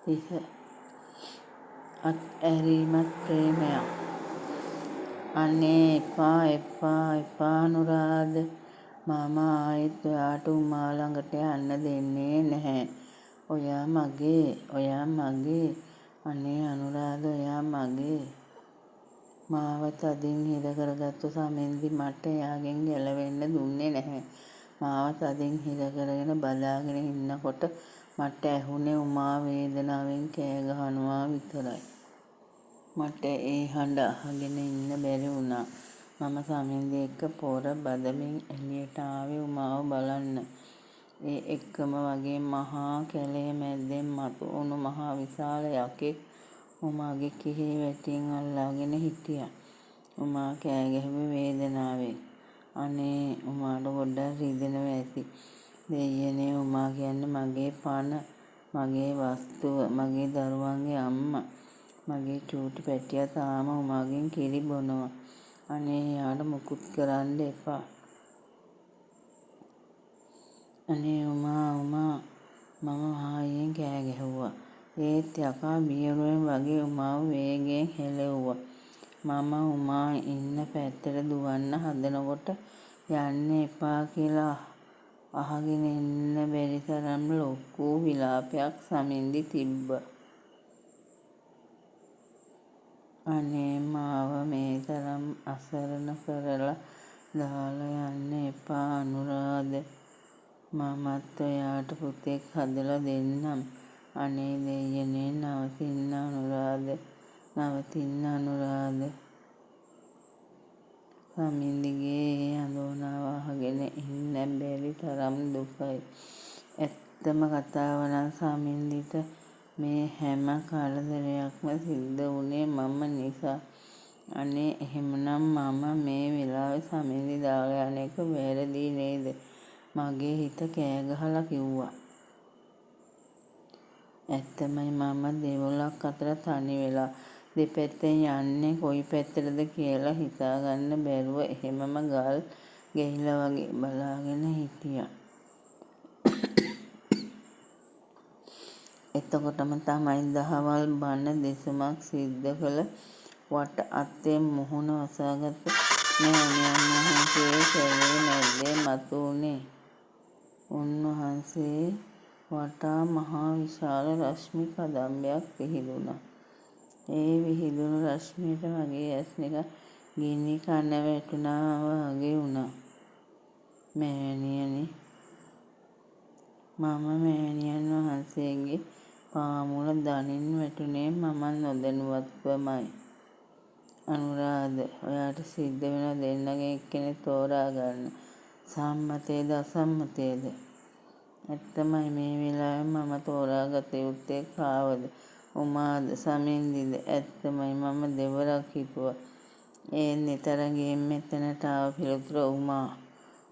තිස ඇරීමත් ප්‍රේමයක්. අනේ එපා එපා එපා අනුරාධ, මම ආයෙත් ඔයාට උමා ළඟට යන්න දෙන්නේ නැහැ. ඔයා මගේ, ඔයා මගේ. අනේ අනුරාධ, ඔයා මගේ. මාව තදින් හිර කරගත්තු සමින්දි මට එයාගෙන් ගැලවෙන්න දුන්නේ නැහැ. මාව තදින් හිර කරගෙන බලාගෙන ඉන්නකොට මට ඇහුනේ උමා වේදනාවෙන් කෑ ගහනවා විතරයි. මට ඒ හඬ අහගෙන ඉන්න බැරි වුණා. මම සමින්දි එක්ක පොර බදමින් එළියට ආවේ උමාව බලන්න. ඒ එක්කම වගේ මහා කැලේ මැද්දෙන් මතුවුණු මහා විශාල යකෙක් උමාගේ කෙහි වැටින් අල්ලාගෙන හිටියා. උමා කෑ ගැහුවේ වේදනාවෙන්. අනේ උමාට ගොඩක් රිදෙනවා ඇති. දෙයියනේ, උමා කියන්නේ මගේ පණ, මගේ වස්තුව, මගේ දරුවන්ගේ අම්මා. මගේ චූටි පැටියා තාම උමාගෙන් කිරි බොනවා. අනේ එයාට මුකුත් කරන්න එපා. අනේ උමා උමා. මම හයියෙන් කෑ ගැහුවා. ඒත් යකා බියරුවෙන් වගේ උමාව වේගයෙන් හෙලෙව්වා. මම උමා ඉන්න පැත්තට දුවන්න හදනකොට යන්න එපා කියලා අහගෙන ඉන්න බැරි තරම් ලොකු විලාපයක් සමින්දි තිබ්බා. අනේ මාව මේ තරම් අසරණ කරලා දාලා යන්න එපා අනුරාධ. මමත් ඔයාට පුතෙක් හදලා දෙන්නම්. අනේ දෙයියනේ, නවතින්න අනුරාධ, නවතින්න අනුරාධ. සමින්දිගේ ඒ අඳෝනාව අහගෙන ඉන්න බැරි තරම් දුකයි. ඇත්තම කතාව නම් සමින්දිට මේ හැම කරදරයක්ම සිද්ධ වුණේ මම නිසා. අනේ එහෙමනම් මම මේ වෙලාවේ සමින්දි දාලා යන එක වැරදි නේද? මගේ හිත කෑ ගහලා කිව්වා. ඇත්තමයි, මම දෙවොලක් අතර තනි වෙලා දෙපැත්තෙන් යන්නේ කොයි පැත්තටද කියලා හිතාගන්න බැරුව එහෙමම ගල් ගැහිලා වගේ බලාගෙන හිටියා. එතකොටම තමයි දහවල් බණ දෙසුමක් සිද්ධ කළ වට අත්තෙන් මුහුණ වසාගත් මෑණියන් වහන්සේ කැලේ මැද්දේ මතුවුණේ. උන්වහන්සේ වටා මහා විශාල රශ්මි කදම්බයක් විහිදුණා. ඒ විහිදුණු රශ්මියට මගේ ඇස් දෙක ගිනි කන වැටුණා වගේ වුණා. මෑණියනි, මම මෑණියන් වහන්සේගේ පාමුල දනින් වැටුනේ මම නොදැනුවත්වමයි. අනුරාධ, ඔයාට සිද්ධ වෙනවා දෙන්නගෙන් එක්කෙනෙක් තෝරා ගන්න. සම්මතයේද අසම්මතයේද? ඇත්තමයි, මේ වෙලාවේ මම තෝරාගත යුත්තේ කාවද? උමාද සමින්දිද? ඇත්තමයි, මම දෙවරක් හිතුවා. ඒත් නිතරගෙන් මෙතනට ආව පිළිතුර උමා.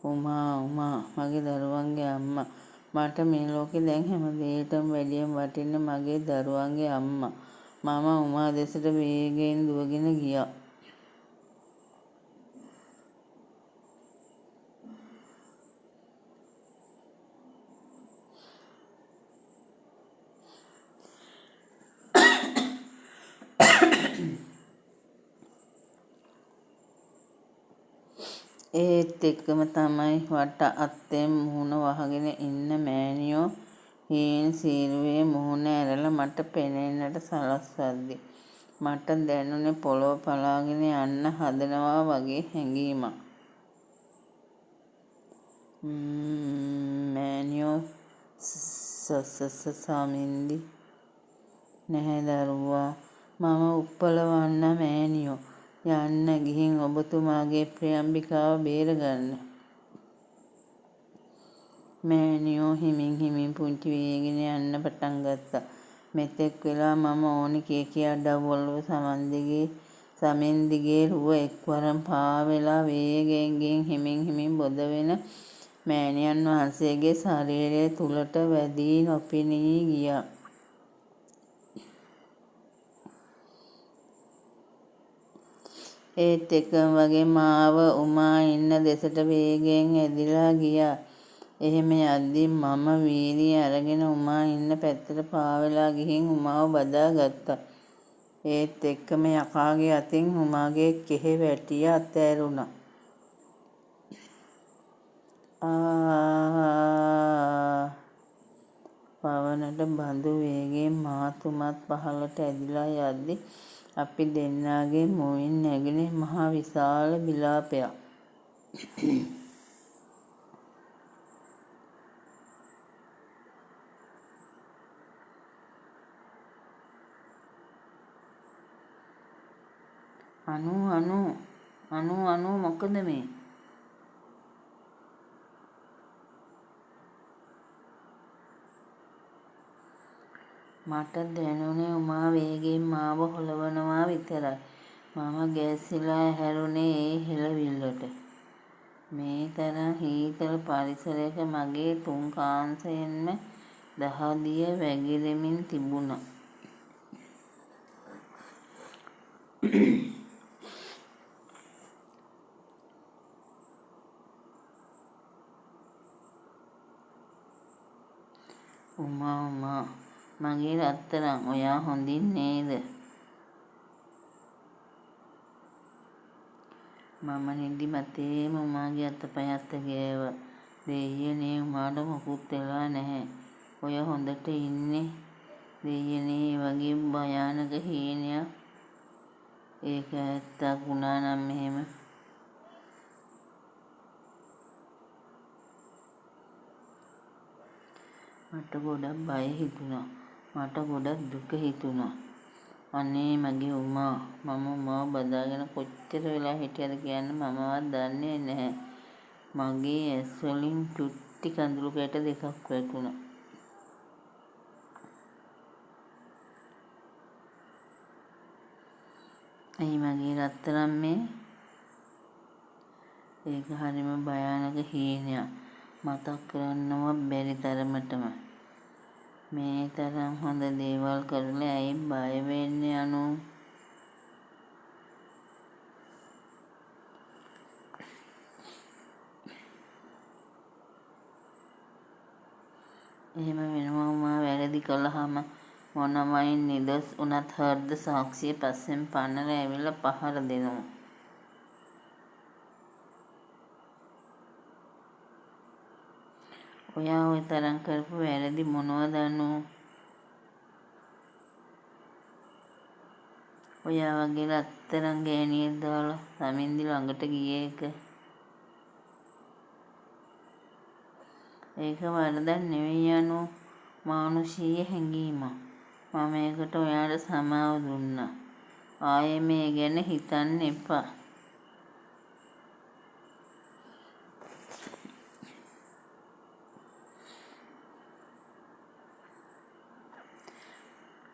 උමා උමා මගේ දරුවන්ගේ අම්මා. මට මේ ලෝකේ දැන් හැම දෙයකටම වැඩියෙන් වටින්නේ මගේ දරුවන්ගේ අම්මා. මම උමා දෙසට වේගයෙන් දුවගෙන ගියා. ඒත් එක්කම තමයි වට අත්තෙන් මුහුණ වහගෙන ඉන්න මෑණියෝ හීන් සීරුවේ මුහුණ ඇරලා මට පෙනෙන්නට සලස්වද්දි මට දැනුනේ පොළොව පලාගෙන යන්න හදනවා වගේ හැඟීමක්. මෑණියෝ සමින්දි නැහැ දරුවා, මම උප්පලවන්න මෑණියෝ. යන්න ගිහින් ඔබතුමාගේ ප්‍රියම්බිකාව බේරගන්න. මෑණියෝ හිමින් හිමින් පුංචි වේගෙන යන්න පටන් ගත්තා. මෙතෙක් වෙලා මම ඕනි කියා ඩවුල් සමින්දිගේ රුව එක්වරම පාවෙලා වේගයෙන් හිමින් හිමින් බොද වෙන මෑණියන් වහන්සේගේ ශරීරය තුලට වැදී නොපෙනී ගියා. ඒත් එකම වගේ මාව උමා ඉන්න දෙසට වේගයෙන් ඇදිලා ගියා. එහෙම යද්දී මම වීරිය අරගෙන උමා ඉන්න පැත්තට පාවෙලා ගිහින් උමාව බදා ගත්තා. ඒත් එක්කම යකාගේ අතින් උමාගේ කෙහෙ වැටිය අතෑරුණා. පවනට බඳු වේගයෙන් මාතුමත් පහළට ඇදිලා යද්දී අපි දෙන්නාගේ මුවින් නැගුණේ මහා විශාල විලාපයක්. අනු මොකද මේ? මට දැනුනේ උමා වේගයෙන් මාව හොලවනවා විතරයි. මම ගැස්සිලා හැරුණේ ඒ හෙළවිල්ලට. මේ තරම් හීතල පරිසරයක මගේ තුන් කාංශයෙන්ම දහදිය වැగిරෙමින් තිබුණා. උමා මගේ රත්තරන් ඔයා හොඳින් නේද? මම නිදිමතේම උමාගේ අතපය අත ගෑවා. දෙයියනේ උමාට මොකුත් වෙලා නැහැ. ඔය හොඳට ඉන්නේ. දෙයියනේ ඒ වගේ භයානක හීනයක්. ඒක ඇත්තක් වුණා නම් එහෙම. මට ගොඩක් බය හිතුණා. මට ගොඩක් දුක හිතුණා. අනේ මගේ උමා. මම උමාව බදාගෙන කොච්චර වෙලා හිටියද කියන්න මමවත් දන්නේ නැහැ. මගේ ඇස් වලින් චුට්ටි කඳුළු කැට දෙකක් වැටුණා. ඇයි මගේ රත්තරන් මේ? ඒක හරිම භයානක හීනයක්. මතක් කරන්නවත් බැරි තරමටම. මේ තරම් හොඳ දේවල් කරලා ඇයි බය වෙන්නේ අනු? එහෙම වෙනවා උමා වැරදි කළාම මොනවයින් නිදොස් උනත් හෘද සාක්ෂිය පස්සෙන් පන්නලා ඇවිල්ලා පහර දෙනවා. ඔයා ඔය තරම් කරපු වැරදි මොනවද අනු? ඔයා වගේ රත්තරන් ගෑණියෙක් දාලා සමින්දි ළඟට ගිය එක. ඒක වරදක් නෙවෙයි අනු. මානුෂීය හැඟීමක්. මම ඒකට ඔයාට සමාව දුන්නා. ආයේ මේ ගැන හිතන්න එපා.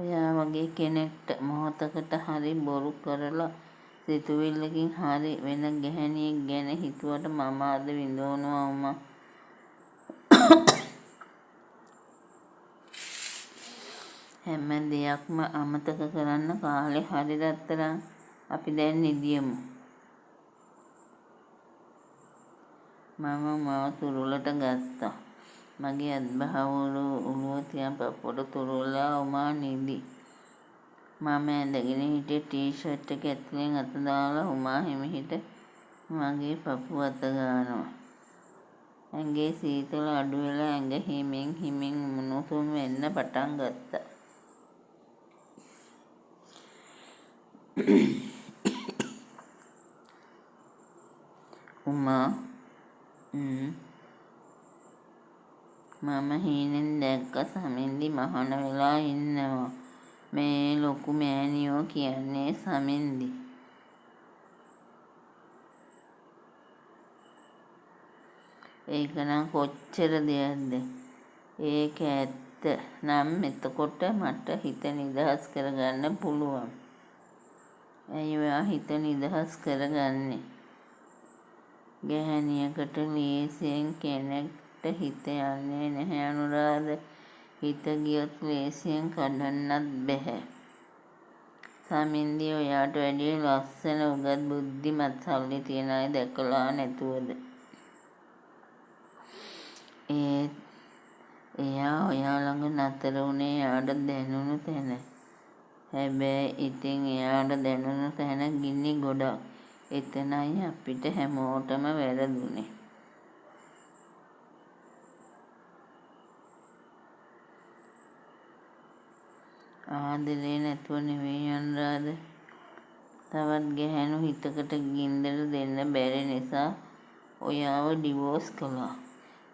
ඔයා වගේ කෙනෙක්ට මොහොතකට හරි බොරු කරලා සිතුවිල්ලකින් හරි වෙන ගැහැණියෙක් ගැන හිතුවට මම අද විඳවනවා උමා. හැම දෙයක්ම අමතක කරන්න කාලේ හරි රත්තරන්. අපි දැන් නිදියමු. මම මාව තුරුලට ගත්තා. මගේ අත්බහවුල ඔළුව තියන් පපුවට තුරුලලා උමා නිදි. මම ඇඳගෙන හිටිය ටී-ෂර්ට් එක ඇතුලෙන් අත දාලා උමා හිමිහිට මගේ පපුව අත ගානවා. ඇඟේ සීතල අඩු වෙලා ඇඟ හිමින් හිමින් උණුසුම් වෙන්න පටන් ගත්තා. උමා මම හීනෙන් දැක්ක සමින්දි මහන වෙලා ඉන්නවා. මේ ලොකු මෑණියෝ කියන්නේ සමින්දි. ඒක නම් කොච්චර දෙයක්ද? ඒක ඇත්ත නම් එතකොට මට හිත නිදහස් කරගන්න පුළුවන්. ඇයි ඔයා හිත නිදහස් කරගන්නේ? ගැහැණියකට ලේසියෙන් කෙනෙක්ට හිත යන්නේ නැහැ අනුරාධ. හිත ගියොත් ලේසියෙන් කඩන්නත් බැහැ. සමින්දි ඔයාට වැඩිය ලස්සන උගත් බුද්ධිමත් සල්ලි තියන අය දැකලා නැතුවද? ඒත් එයා ඔයා ළඟ නතර වුණේ එයාට දැනුණු තැන. හැබැයි ඉතින් එයාට දැනුණු තැන ගිනි ගොඩක්. එතනයි අපිට හැමෝටම වැරදුනේ. ආදරේ නැතුව නෙවෙයි අනුරාධ. තවත් ගැහැණු හිතකට ගින්දර දෙන්න බැරි නිසා ඔයාව ඩිවෝස් කළා.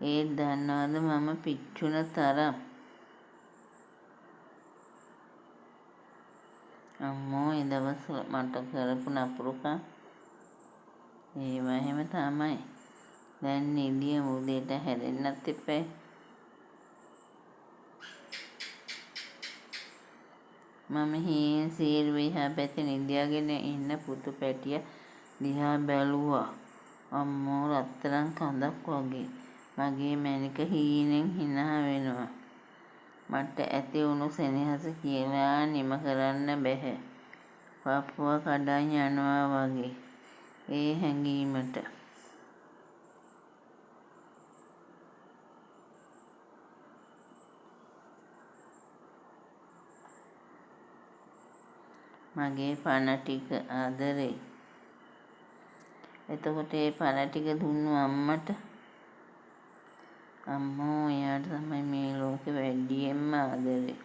ඒත් දන්නවද මම පිච්චුන තරම්. අම්මෝ ඒ දවස්වල මට කරපු නපුරුකම් ඒවා එහෙම තමයි. දැන් නිදිය උදේට හැරෙන්නත් එපා. මම හීයෙන් සීරුවේ එහා පැත්තේ නිදාගෙන ඉන්න පුතු පැටියා දිහා බැලුවා. අම්මෝ රත්තරන් කඳක් වගේ. මගේ මැනික හීනෙන් හිනා වෙනවා. මට ඇති වුණු සෙනෙහස කියලා නිම කරන්න බැහැ. පපුව කඩන් යනවා වගේ. ඒ හැඟීමට මගේ පණ ටික ආදරේ. එතකොට ඒ පණ ටික දුන්නු අම්මට. අම්මෝ එයාට තමයි මේ ලෝකෙ වැඩියෙන්ම ආදරේ.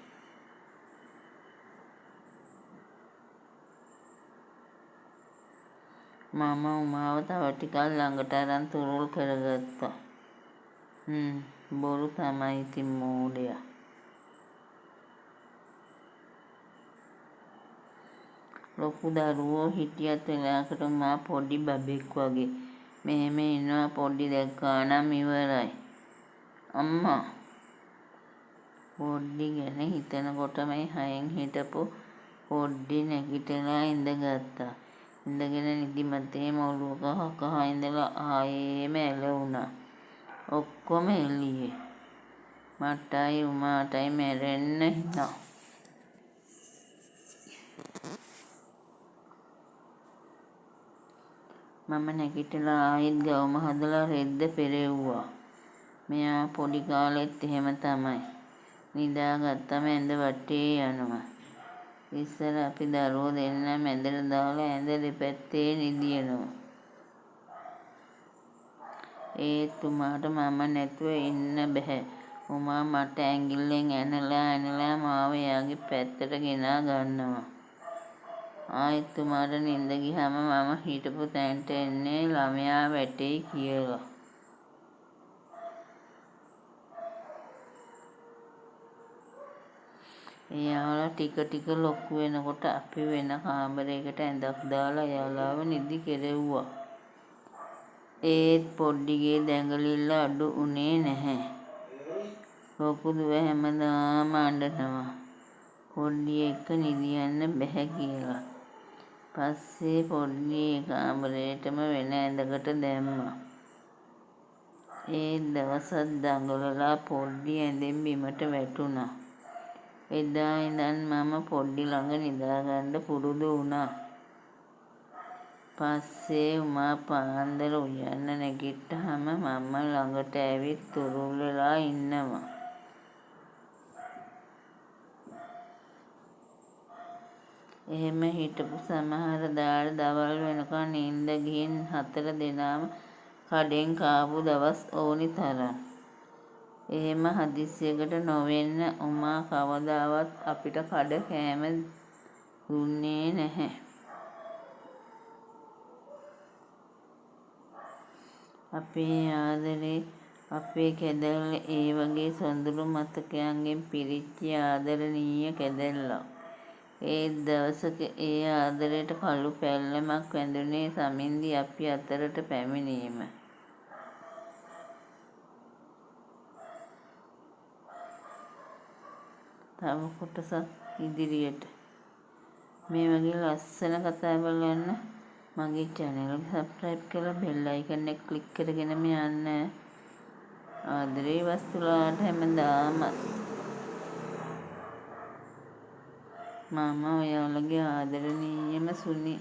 මම උමාව තව ටිකක් ළඟට අරන් තුරුල් කරගත්තා. බොරු තමයි ඉතින් මෝඩයා. ලොකු දරුවෝ හිටියත් වෙලාවකට මා පොඩි බබෙක් වගේ. මෙහෙම ඉන්නවා පොඩි දැක්කා නම් ඉවරයි. අම්මා පොඩි ගැන හිතනකොටම හයෙන් හිටපු පොඩි නැගිටලා ඉඳගත්තා. ඉඳගෙන නිදිමතේම ඔළුව කහ කහ ඉඳලා ආයෙම ඇලවුණා. ඔක්කොම එළියේ. මටයි උමාටයි මැරෙන්න හිනා. මම නැගිටලා ආයෙත් ගවුම හදලා රෙද්ද පෙරෙව්වා. මෙයා පොඩි කාලෙත් එහෙම තමයි. නිදාගත්තම ඇඳ වටේ යනවා. ඉස්සර අපි දරුවෝ දෙන්නා ඇඳට දාලා ඇඳ දෙපැත්තේ නිදියනවා. ඒත් උමාට මම නැතුව ඉන්න බැහැ. උමා මට ඇඟිල්ලෙන් ඇනලා මාව එයාගේ පැත්තට ගෙනා ගන්නවා. ආයෙත් උමාට නිින්ද ගියාම මම හිටපු තැනට එන්නේ ළමයා වැටෙයි කියලා. එයාලා ටික ටික ලොකු වෙනකොට අපි වෙන කාමරයකට ඇඳක් දාලා එයාලාව නිදි කෙරෙව්වා. ඒත් පොඩ්ඩිගේ දැඟලිල්ල අඩු උනේ නැහැ. ලොකු දුව හැමදාම අඬනවා පොඩ්ඩි එක්ක නිදියන්න බැහැ කියලා. පස්සේ පොඩ්ඩි ඒ කාමරේටම වෙන ඇඳකට දැම්මා. ඒත් දවසක් දඟලලා පොඩ්ඩි ඇඳෙන් බිමට වැටුණා. එදා ඉඳන් මම පොඩ්ඩි ළඟ නිදාගන්න පුරුදු වුණා. පස්සේ උමා පාන්දර උයන්න නැගිට්ටහම මම ළඟට ඇවිත් තුරුල් වෙලා ඉන්නවා. එහෙම හිටපු සමහර දාට දවල් වෙනකන් නිින්ද ගිහින් 4 දෙනාම කඩෙන් කාපු දවස් ඕනි තරම්. එහෙම හදිස්සියකට නොවෙන්න උමා කවදාවත් අපිට කඩ කෑම දුන්නේ නැහැ. අපේ ආදරේ අපේ කැදැල්ල ඒ වගේ සොඳුරු මතකයන්ගෙන් පිරිච්ච ආදරණීය කැදැල්ලක්. ඒත් දවසක ඒ ආදරේට කළු පැල්ලමක් වැදුනේ සමින්දි අපි අතරට පැමිණීම. තව කොටසක් ඉදිරියට. මේ වගේ ලස්සන කතා බලන්න මගේ channel එක subscribe කරලා bell icon එක click කරගෙනම යන්න. ආදරේ වස්තුලාට හැමදාම මම ඔයාලගේ ආදරණීයම සුනි.